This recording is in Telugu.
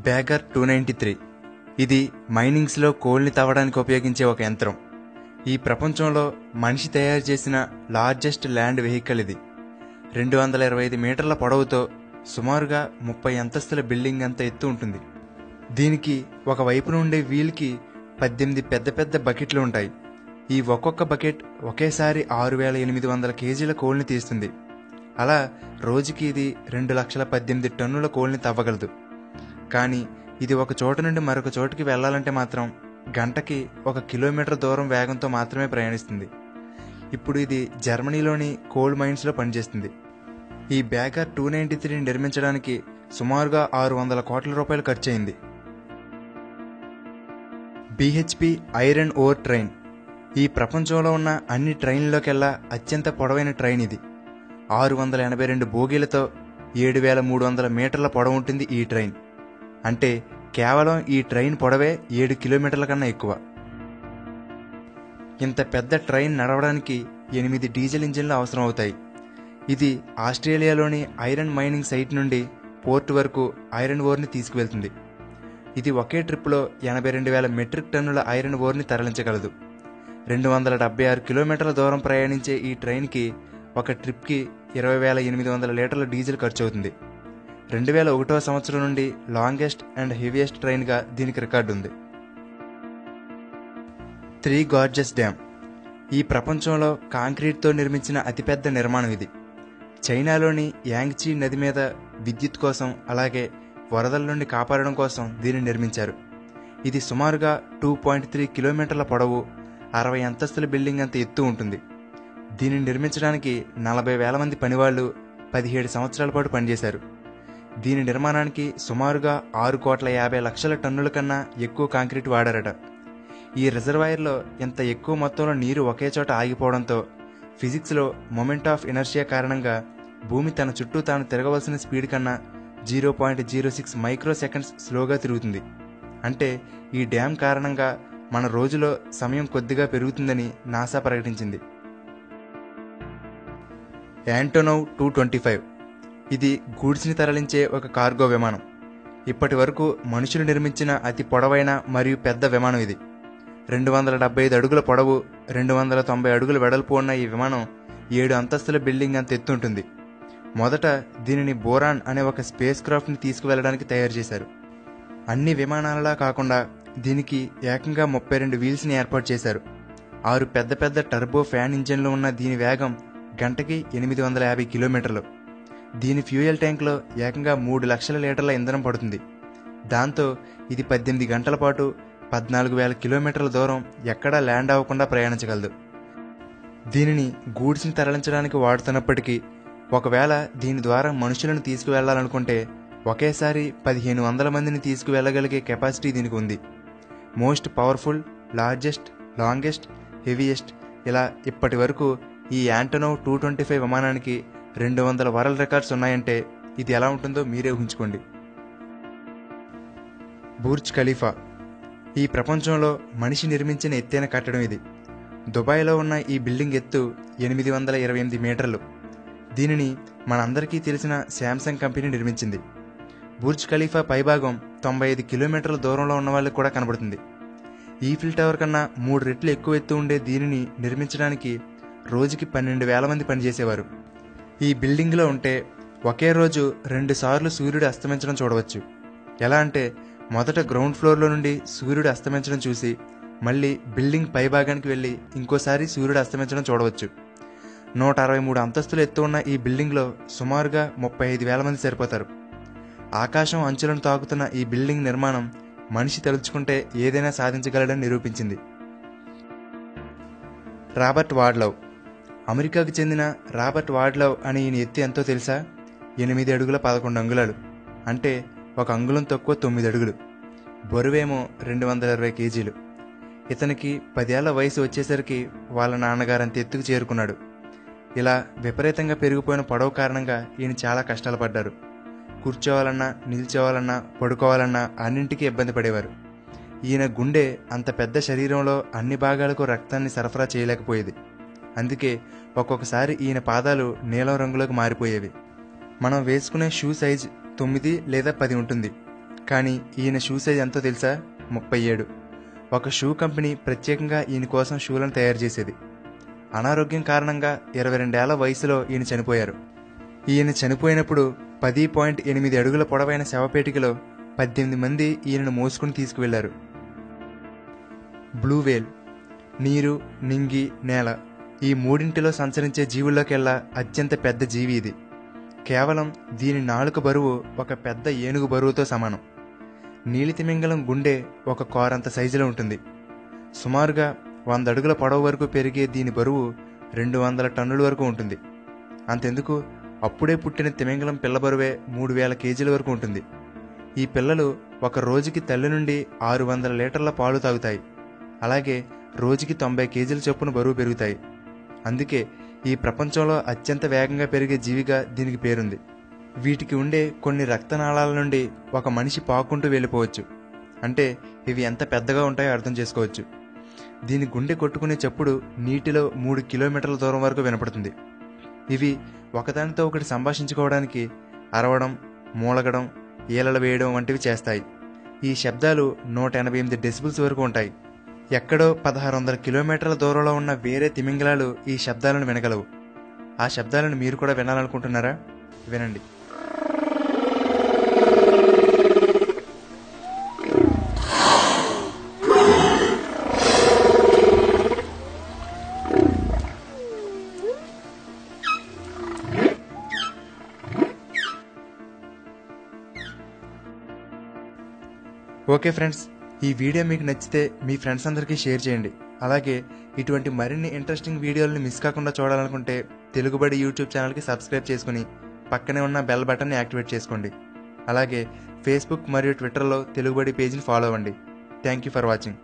బ్యాగర్ 293 ఇది మైనింగ్స్లో కోల్ని తవ్వడానికి ఉపయోగించే ఒక యంత్రం. ఈ ప్రపంచంలో మనిషి తయారు చేసిన లార్జెస్ట్ ల్యాండ్ వెహికల్ ఇది. 225 మీటర్ల పొడవుతో సుమారుగా 30 అంతస్తుల బిల్డింగ్ అంత ఎత్తు ఉంటుంది. దీనికి ఒక వైపున ఉండే వీల్కి 18 పెద్ద పెద్ద బకెట్లు ఉంటాయి. ఈ ఒక్కొక్క బకెట్ ఒకేసారి 6800 కేజీల కోల్ని తీస్తుంది. అలా రోజుకి ఇది 2,18,000 టన్నుల కోల్ని తవ్వగలదు. కానీ ఇది ఒక చోట నుండి మరొక చోటుకి వెళ్లాలంటే మాత్రం గంటకి 1 కిలోమీటర్ దూరం వేగంతో మాత్రమే ప్రయాణిస్తుంది. ఇప్పుడు ఇది జర్మనీలోని కోల్ మైన్స్లో పనిచేస్తుంది. ఈ బ్యాగర్ 293 నిర్మించడానికి సుమారుగా 600 కోట్ల రూపాయలు ఖర్చయింది. BHP ఐరన్ ఓర్ ట్రైన్ ఈ ప్రపంచంలో ఉన్న అన్ని ట్రైన్లలోకెల్లా అత్యంత పొడవైన ట్రైన్ ఇది. 682 బోగీలతో 7,300 మీటర్ల పొడవు ఉంటుంది ఈ ట్రైన్. అంటే కేవలం ఈ ట్రైన్ పొడవే 7 కిలోమీటర్ల కన్నా ఎక్కువ. ఇంత పెద్ద ట్రైన్ నడవడానికి 8 డీజిల్ ఇంజిన్లు అవసరం అవుతాయి. ఇది ఆస్ట్రేలియాలోని ఐరన్ మైనింగ్ సైట్ నుండి పోర్ట్ వరకు ఐరన్ ఓర్ని తీసుకువెళ్తుంది. ఇది ఒకే ట్రిప్లో 82,000 మెట్రిక్ టన్నుల ఐరన్ ఓర్ని తరలించగలదు. 276 కిలోమీటర్ల దూరం ప్రయాణించే ఈ ట్రైన్కి ఒక ట్రిప్కి 20,800 లీటర్ల డీజిల్ ఖర్చు అవుతుంది. 2001 సంవత్సరం నుండి లాంగెస్ట్ అండ్ హెవియెస్ట్ ట్రైన్గా దీనికి రికార్డు ఉంది. 3 గార్జెస్ డ్యామ్ ఈ ప్రపంచంలో కాంక్రీట్తో నిర్మించిన అతిపెద్ద నిర్మాణం ఇది. చైనాలోని యాంగ్చీ నది మీద విద్యుత్ కోసం అలాగే వరదల నుండి కాపాడడం కోసం దీన్ని నిర్మించారు. ఇది సుమారుగా 2.3 కిలోమీటర్ల పొడవు, 60 అంతస్తుల బిల్డింగ్ అంత ఎత్తు ఉంటుంది. దీనిని నిర్మించడానికి 40,000 మంది పనివాళ్లు 17 సంవత్సరాల పాటు పనిచేశారు. దీని నిర్మాణానికి సుమారుగా 6,50,00,000 టన్నుల కన్నా ఎక్కువ కాంక్రీట్ వాడారట. ఈ రిజర్వాయర్లో ఇంత ఎక్కువ మొత్తంలో నీరు ఒకే చోట ఆగిపోవడంతో ఫిజిక్స్లో మొమెంట్ ఆఫ్ ఇనర్షియా కారణంగా భూమి తన చుట్టూ తాను తిరగవలసిన స్పీడ్ కన్నా 0.06 మైక్రో సెకండ్స్ స్లోగా తిరుగుతుంది. అంటే ఈ డ్యామ్ కారణంగా మన రోజులో సమయం కొద్దిగా పెరుగుతుందని నాసా ప్రకటించింది. యాంటోనోవ్ 225 ఇది గూడ్స్ని తరలించే ఒక కార్గో విమానం. ఇప్పటి వరకు మనుషులు నిర్మించిన అతి పొడవైన మరియు పెద్ద విమానం ఇది. 275 అడుగుల పొడవు, 290 అడుగుల వెడల్పు ఉన్న ఈ విమానం 7 అంతస్తుల బిల్డింగ్ అంత ఎత్తు ఉంటుంది. మొదట దీనిని బోరాన్ అనే ఒక స్పేస్ క్రాఫ్ట్ని తీసుకువెళ్లడానికి తయారు చేశారు. అన్ని విమానాలలా కాకుండా దీనికి ఏకంగా 32 వీల్స్ని ఏర్పాటు చేశారు. 6 పెద్ద పెద్ద టర్బో ఫ్యాన్ ఇంజన్లు ఉన్న దీని వేగం గంటకి 850 కిలోమీటర్లు. దీని ఫ్యూయల్ ట్యాంక్లో ఏకంగా 3 లక్షల లీటర్ల ఇంధనం పడుతుంది. దాంతో ఇది 18 గంటల పాటు 14,000 కిలోమీటర్ల దూరం ఎక్కడా ల్యాండ్ అవ్వకుండా ప్రయాణించగలదు. దీనిని గూడ్స్ని తరలించడానికి వాడుతున్నప్పటికీ ఒకవేళ దీని ద్వారా మనుషులను తీసుకువెళ్లాలనుకుంటే ఒకేసారి 1,500 మందిని తీసుకువెళ్లగలిగే కెపాసిటీ దీనికి ఉంది. Most powerful, largest, longest, heaviest ఇలా ఇప్పటి వరకు ఈ యాంటోనోవ్ 225 విమానానికి 200 వరల్డ్ రికార్డ్స్ ఉన్నాయంటే ఇది ఎలా ఉంటుందో మీరే ఊహించుకోండి. బుర్జ్ ఖలీఫా ఈ ప్రపంచంలో మనిషి నిర్మించిన ఎత్తైన కట్టడం ఇది. దుబాయ్లో ఉన్న ఈ బిల్డింగ్ ఎత్తు 828 మీటర్లు. దీనిని మనందరికీ తెలిసిన శాంసంగ్ కంపెనీ నిర్మించింది. బుర్జ్ ఖలీఫా పైభాగం 95 కిలోమీటర్ల దూరంలో ఉన్న వాళ్ళకి కూడా కనబడుతుంది. ఈఫిల్ టవర్ కన్నా 3 రెట్లు ఎక్కువ ఎత్తు ఉండే దీనిని నిర్మించడానికి రోజుకి 12,000 మంది పనిచేసేవారు. ఈ బిల్డింగ్లో ఉంటే ఒకే రోజు 2 సార్లు సూర్యుడు అస్తమించడం చూడవచ్చు. ఎలా అంటే మొదట గ్రౌండ్ ఫ్లోర్లో నుండి సూర్యుడు అస్తమించడం చూసి మళ్ళీ బిల్డింగ్ పైభాగానికి వెళ్ళి ఇంకోసారి సూర్యుడు అస్తమించడం చూడవచ్చు. 163 అంతస్తులు ఎత్తు ఉన్న ఈ బిల్డింగ్లో సుమారుగా 35,000 మంది సరిపోతారు. ఆకాశం అంచులను తాకుతున్న ఈ బిల్డింగ్ నిర్మాణం మనిషి తలుచుకుంటే ఏదైనా సాధించగలడని నిరూపించింది. రాబర్ట్ వాడ్లవ్ అమెరికాకు చెందిన రాబర్ట్ వాడ్లవ్ అనే ఈయన ఎత్తు ఎంతో తెలుసా? 8 అడుగుల 11 అంగుళాలు. అంటే 1 అంగుళం తక్కువ 9 అడుగులు. బరువేమో 220 కేజీలు. ఇతనికి 10 ఏళ్ల వయసు వచ్చేసరికి వాళ్ళ నాన్నగారంత ఎత్తుకు చేరుకున్నాడు. ఇలా విపరీతంగా పెరిగిపోయిన పొడవు కారణంగా ఈయన చాలా కష్టాలు పడ్డారు. కూర్చోవాలన్నా, నిల్చోవాలన్నా, పడుకోవాలన్నా అన్నింటికీ ఇబ్బంది పడేవారు. ఈయన గుండె అంత పెద్ద శరీరంలో అన్ని భాగాలకు రక్తాన్ని సరఫరా చేయలేకపోయేది. అందుకే ఒక్కొక్కసారి ఈయన పాదాలు నీలం రంగులోకి మారిపోయేవి. మనం వేసుకునే షూ సైజ్ 9 లేదా 10 ఉంటుంది. కానీ ఈయన షూ సైజ్ ఎంతో తెలుసా? 37. ఒక షూ కంపెనీ ప్రత్యేకంగా ఈయన కోసం షూలను తయారు చేసేది. అనారోగ్యం కారణంగా 22 ఏళ్ల వయసులో ఈయన చనిపోయారు. ఈయన చనిపోయినప్పుడు 10.8 అడుగుల పొడవైన శవపేటికలో 18 మంది ఈయనను మోసుకుని తీసుకువెళ్లారు. బ్లూ వేల్ నీరు, నింగి, నేల ఈ మూడింటిలో సంచరించే జీవుల్లోకెల్లా అత్యంత పెద్ద జీవి ఇది. కేవలం దీని నాలుక బరువు ఒక పెద్ద ఏనుగు బరువుతో సమానం. నీలితిమింగలం గుండె ఒక కోరంత సైజులో ఉంటుంది. సుమారుగా 100 అడుగుల పొడవు వరకు పెరిగే దీని బరువు 200 టన్నుల వరకు ఉంటుంది. అంతెందుకు, అప్పుడే పుట్టిన తిమింగలం పిల్ల బరువే 3000 కేజీల వరకు ఉంటుంది. ఈ పిల్లలు ఒక రోజుకి తల్లి నుండి 600 లీటర్ల పాలు తాగుతాయి. అలాగే రోజుకి 90 కేజీల చొప్పున బరువు పెరుగుతాయి. అందుకే ఈ ప్రపంచంలో అత్యంత వేగంగా పెరిగే జీవిగా దీనికి పేరుంది. వీటికి ఉండే కొన్ని రక్తనాళాల నుండి ఒక మనిషి పాకుంటూ వెళ్ళిపోవచ్చు. అంటే ఇవి ఎంత పెద్దగా ఉంటాయో అర్థం చేసుకోవచ్చు. దీని గుండె కొట్టుకునే చప్పుడు నీటిలో 3 కిలోమీటర్ల దూరం వరకు వినపడుతుంది. ఇవి ఒకదానితో ఒకటి సంభాషించుకోవడానికి అరవడం, మూలగడం, ఈలలు వేయడం వంటివి చేస్తాయి. ఈ శబ్దాలు 188 డెసిబుల్స్ వరకు ఉంటాయి. ఎక్కడో 1600 కిలోమీటర్ల దూరంలో ఉన్న వేరే తిమింగలాలు ఈ శబ్దాలను వినగలవు. ఆ శబ్దాలను మీరు కూడా వినాలనుకుంటున్నారా? వినండి. ఓకే ఫ్రెండ్స్, ఈ వీడియో మీకు నచ్చితే మీ ఫ్రెండ్స్ అందరికీ షేర్ చేయండి. అలాగే ఇటువంటి మరిన్ని ఇంట్రెస్టింగ్ వీడియోలను మిస్ కాకుండా చూడాలనుకుంటే తెలుగుబడి యూట్యూబ్ ఛానల్కి సబ్స్క్రైబ్ చేసుకుని పక్కనే ఉన్న బెల్ బటన్ని యాక్టివేట్ చేసుకోండి. అలాగే ఫేస్బుక్ మరియు ట్విట్టర్లో తెలుగుబడి పేజీని ఫాలో అవ్వండి. Thank you for watching.